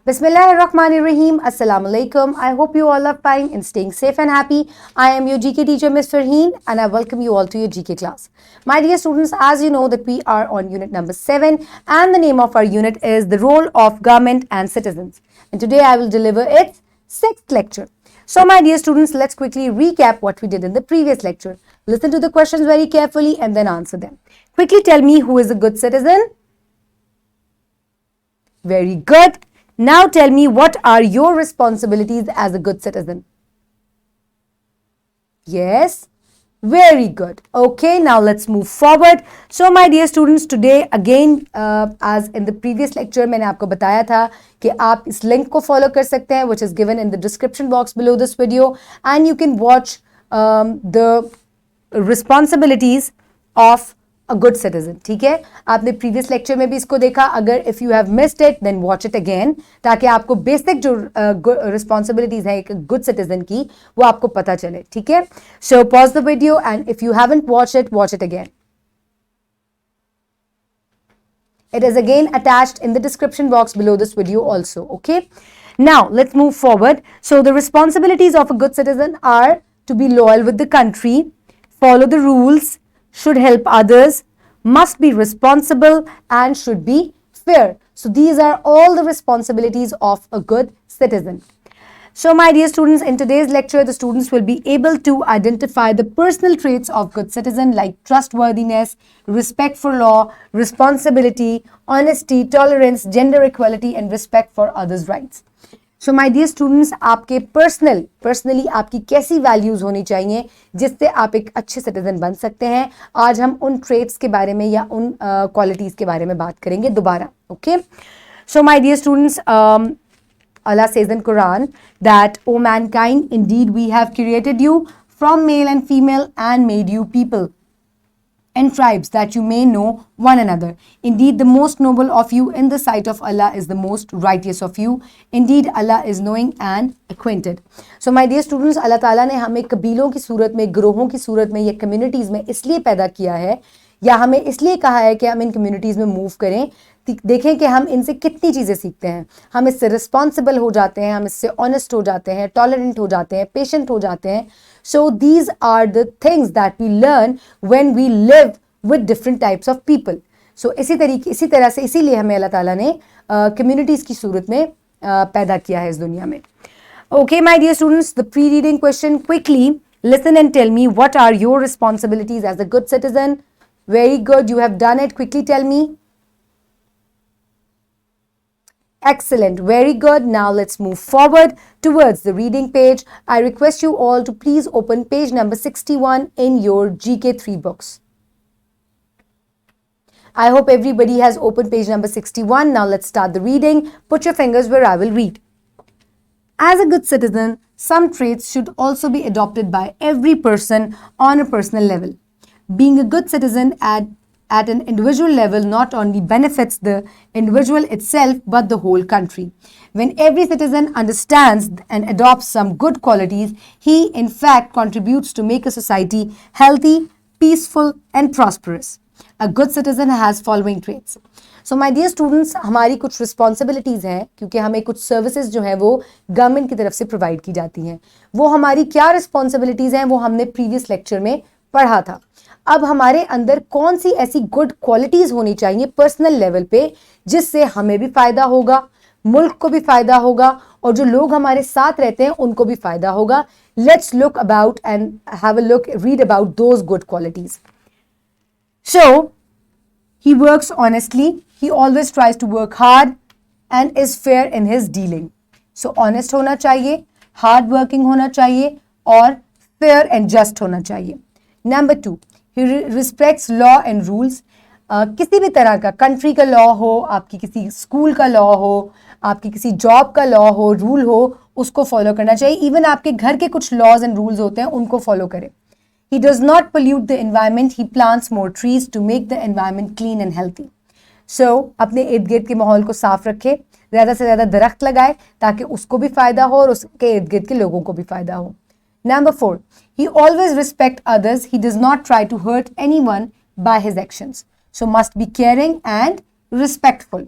Bismillahirrahmanirrahim. Assalamu alaikum. I hope you all are fine and staying safe and happy. I am your GK teacher, Ms. Farheen, and I welcome you all to your GK class. My dear students, as you know that we are on unit number 7 and the name of our unit is the role of government and citizens. And today I will deliver its 6th lecture. So my dear students, let's quickly recap what we did in the previous lecture. Listen to the questions very carefully and then answer them. Quickly tell me who is a good citizen. Very good. Now tell me what are your responsibilities as a good citizen. Yes, very good. Okay, now let's move forward. So my dear students, today again as in the previous lecture मैंने आपको बताया था कि आप इस link को follow कर सकते हैं which is given in the description box below this video and you can watch the responsibilities of a good citizen. ठीक है, आपने previous lecture में भी इसको देखा. अगर if you have missed it then watch it again ताकि आपको basic जो responsibilities हैं एक good citizen की वो आपको पता चले. ठीक है, so pause the video and if you haven't watched it, watch it again. It is again attached in the description box below this video also. Okay, now let's move forward. So the responsibilities of a good citizen are to be loyal with the country, follow the rules, should help others, must be responsible and should be fair. So these are all the responsibilities of a good citizen. So my dear students, in today's lecture, the students will be able to identify the personal traits of good citizen like trustworthiness, respect for law, responsibility, honesty, tolerance, gender equality and respect for others' rights. So my dear students, आपके personally आपकी कैसी values होनी चाहिए जिससे आप एक अच्छे citizen बन सकते हैं. आज हम उन traits के बारे में या उन qualities के बारे में बात करेंगे दोबारा. Okay. So my dear students, Allah says in Quran that, O mankind, indeed we have created you from male and female and made you people and tribes that you may know one another. Indeed, the most noble of you in the sight of Allah is the most righteous of you. Indeed, Allah is knowing and acquainted. So, my dear students, Allah Ta'ala ने हमें कबीलों की सूरत में, ग्रोहों की सूरत में या communities में इसलिए पैदा किया है या हमें इसलिए कहा है कि हम इन communities में move करें. देखें कि हम इनसे कितनी चीज़ें सीखते हैं. हम इससे रिस्पॉन्सिबल हो जाते हैं, हम इससे ऑनेस्ट हो जाते हैं, टॉलरेंट हो जाते हैं, पेशेंट हो जाते हैं. So these are the things that we learn when we live with different types of people. So इसी तरह से इसीलिए हमें अल्लाह ताला ने कम्युनिटीज़ की सूरत में पैदा किया है इस दुनिया में. Okay my dear students, the pre reading question, quickly listen and tell me what are your responsibilities as a good citizen. Very good, you have done it. Quickly tell me. Excellent, very good. Now let's move forward towards the reading page. I request you all to please open page number 61 in your GK3 books. I hope everybody has opened page number 61. Now let's start the reading. Put your fingers where I will read. As a good citizen, some traits should also be adopted by every person on a personal level. Being a good citizen at an individual level not only benefits the individual itself but the whole country. When every citizen understands and adopts some good qualities, he in fact contributes to make a society healthy, peaceful and prosperous. A good citizen has following traits. So my dear students, हमारी कुछ responsibilities हैं क्योंकि हमें कुछ services जो हैं वो government की तरफ से provide की जाती हैं. वो हमारी क्या responsibilities हैं वो हमने previous lecture में पढ़ा था. अब हमारे अंदर कौन सी ऐसी गुड क्वालिटीज होनी चाहिए पर्सनल लेवल पे जिससे हमें भी फायदा होगा, मुल्क को भी फायदा होगा और जो लोग हमारे साथ रहते हैं उनको भी फायदा होगा. Let's look about and have a look, read about those good qualities. So he works honestly, he always tries to work hard and is fair in his dealing. So honest होना चाहिए, हार्ड वर्किंग होना चाहिए और fair and just होना चाहिए. Number 2, he respects law and rules. किसी भी तरह का कंट्री का लॉ हो, आपकी किसी स्कूल का लॉ हो, आपकी किसी जॉब का लॉ हो, रूल हो, उसको फॉलो करना चाहिए. इवन आपके घर के कुछ लॉज एंड रूल्स होते हैं उनको फॉलो करें. He does not pollute the environment. He plants more trees to make the environment clean and healthy. So अपने इर्द गिर्द के माहौल को साफ रखे, ज़्यादा से ज़्यादा दरख्त लगाए ताकि उसको भी फ़ायदा हो और उसके इर्द गिर्द के लोगों को भी फ़ायदा हो. Number 4, he always respects others. He does not try to hurt anyone by his actions. So must be caring and respectful.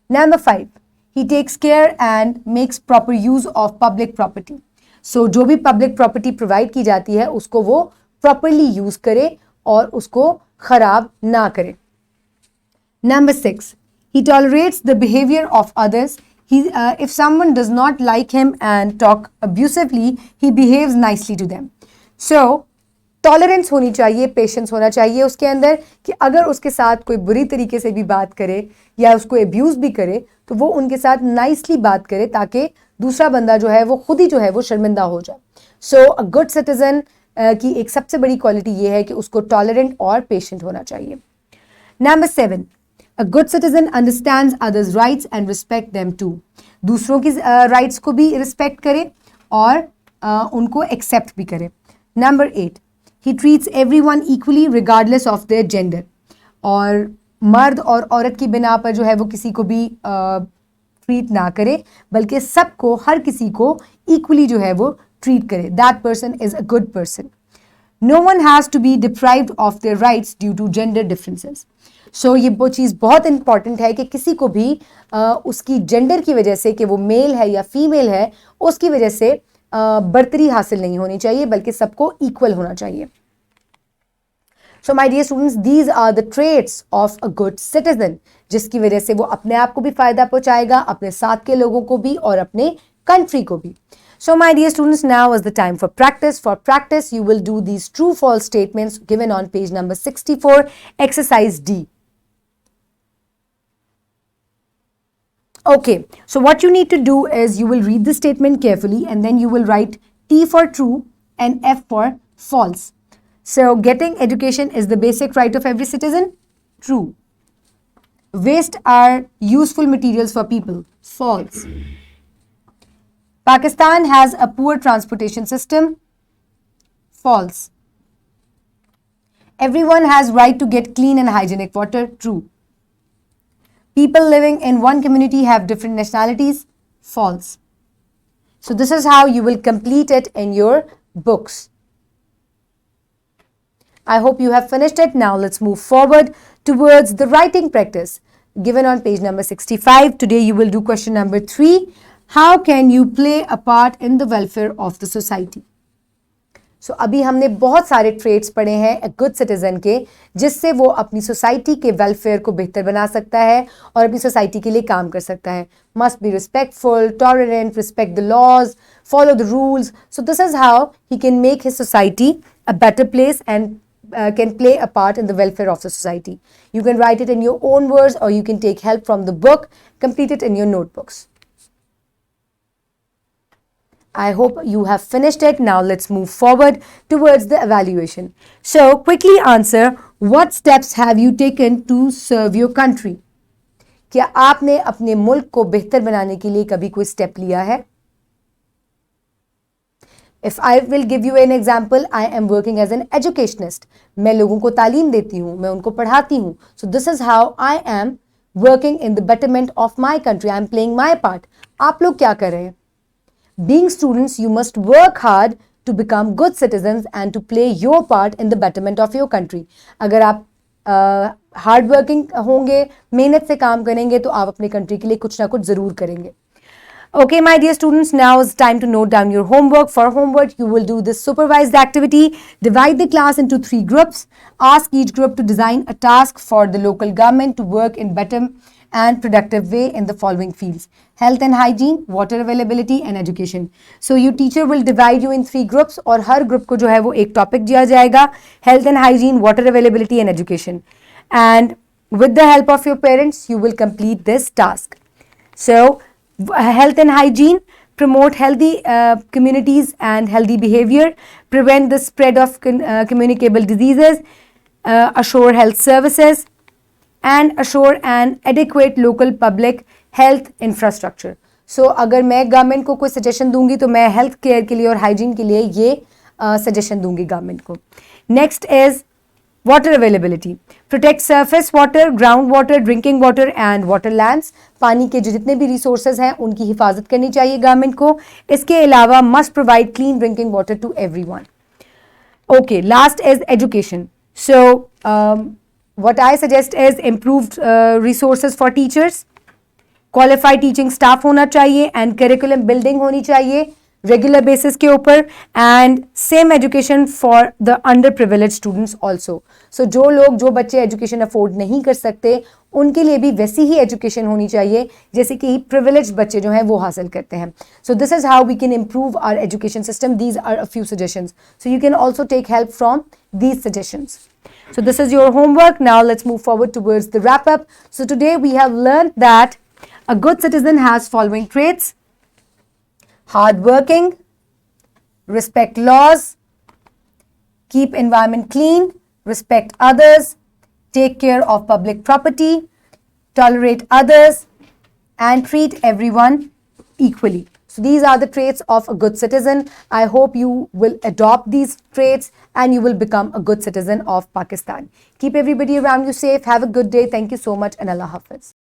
Number 5, He takes care and makes proper use of public property. So जो भी public property provide की जाती है उसको वो properly use करे और उसको खराब ना करे. Number 6, he tolerates the behavior of others. If someone does not like him and talk abusively, he behaves nicely to them. So tolerance होनी चाहिए, पेशेंस होना चाहिए उसके अंदर कि अगर उसके साथ कोई बुरी तरीके से भी बात करे या उसको एब्यूज भी करे तो वो उनके साथ नाइसली बात करे ताकि दूसरा बंदा जो है वो खुद ही जो है वो शर्मिंदा हो जाए. सो अ गुड सिटीजन की एक सबसे बड़ी क्वालिटी ये है कि उसको टॉलरेंट और पेशेंट होना चाहिए. Number 7, a good citizen understands others rights and respect them too. दूसरों की राइट्स को भी रिस्पेक्ट करे और उनको एक्सेप्ट भी करे. Number 8, he treats everyone equally regardless of their gender. और मर्द और औरत की बिना पर जो है वो किसी को भी ट्रीट ना करे बल्कि सबको, हर किसी को इक्वली जो है वो ट्रीट करे. That person is a good person. No one has to be deprived of their rights due to gender differences. So ये वो चीज़ बहुत इंपॉर्टेंट है कि किसी को भी उसकी जेंडर की वजह से कि वो मेल है या फीमेल है उसकी वजह से बर्तरी हासिल नहीं होनी चाहिए बल्कि सबको इक्वल होना चाहिए. So my dear students, these are the traits of a good citizen जिसकी वजह से वो अपने आप को भी फायदा पहुंचाएगा, अपने साथ के लोगों को भी और अपने कंट्री को भी. So my dear students, now is the time for practice. For practice, you will do these true-false statements given on page number 64, exercise D. Okay, so what you need to do is you will read the statement carefully and then you will write T for true and F for false. So getting education is the basic right of every citizen. True. Waste are useful materials for people. False. Pakistan has a poor transportation system. False. Everyone has right to get clean and hygienic water. True. People living in one community have different nationalities. False. So this is how you will complete it in your books. I hope you have finished it. Now let's move forward towards the writing practice given on page number 65. Today you will do question number 3. How can you play a part in the welfare of the society? So अभी हमने बहुत सारे traits पढ़े हैं a good citizen के जिससे वो अपनी society के welfare को बेहतर बना सकता है और अपनी society के लिए काम कर सकता है. Must be respectful, tolerant, respect the laws, follow the rules. So this is how he can make his society a better place and can play a part in the welfare of the society. You can write it in your own words or you can take help from the book, complete it in your notebooks. I hope you have finished it. Now let's move forward towards the evaluation. So quickly answer, what steps have you taken to serve your country? क्या आपने अपने मुल्क को बेहतर बनाने के लिए कभी कोई स्टेप लिया है? If I will give you an example, I am working as an educationist. मैं लोगों को तालीम देती हूँ, मैं उनको पढ़ाती हूँ. So this is how I am working in the betterment of my country. I am playing my part. आप लोग क्या कर रहे हैं? Being students, you must work hard to become good citizens and to play your part in the betterment of your country. अगर आप hard working होंगे, मेहनत से काम करेंगे तो आप अपने कंट्री के लिए कुछ ना कुछ ज़रूर करेंगे. Okay, my dear students, now is time to note down your homework. For homework, you will do this supervised activity. Divide the class into 3 groups. Ask each group to design a task for the local government to work in better and productive way in the following fields: health and hygiene, water availability and education. So your teacher will divide you in 3 groups और हर group को जो है वो एक topic दिया जाएगा: health and hygiene, water availability and education. And with the help of your parents, you will complete this task. So health and hygiene: promote healthy communities and healthy behavior, prevent the spread of communicable diseases, assure health services, and assure an adequate local public health infrastructure. So अगर मैं government को कोई suggestion दूंगी तो मैं health care के लिए और हाइजीन के लिए ये सजेशन दूंगी गवर्नमेंट को. Next is water availability. Protect surface water, ground water, drinking water and water lands. पानी के जो जितने भी resources हैं उनकी हिफाजत करनी चाहिए गवर्नमेंट को. इसके अलावा must provide clean drinking water to everyone. Okay, last is education. So what I suggest is improved resources for teachers, qualified teaching staff होना चाहिए एंड करिकुलम बिल्डिंग होनी चाहिए रेगुलर बेसिस के ऊपर and same education for the under privilege students also. So जो बच्चे education afford नहीं कर सकते उनके लिए भी वैसी ही एजुकेशन होनी चाहिए जैसे कि प्रिविलेज बच्चे जो हैं वो हासिल करते हैं. So this is how we can improve our education system. These are a few suggestions. So you can also take help from these suggestions. So this is your homework. Now let's move forward towards the wrap up. So today we have learned that a good citizen has following traits: hardworking, respect laws, keep environment clean, respect others, take care of public property, tolerate others, and treat everyone equally. So these are the traits of a good citizen. I hope you will adopt these traits and you will become a good citizen of Pakistan. Keep everybody around you safe. Have a good day. Thank you so much and Allah Hafiz.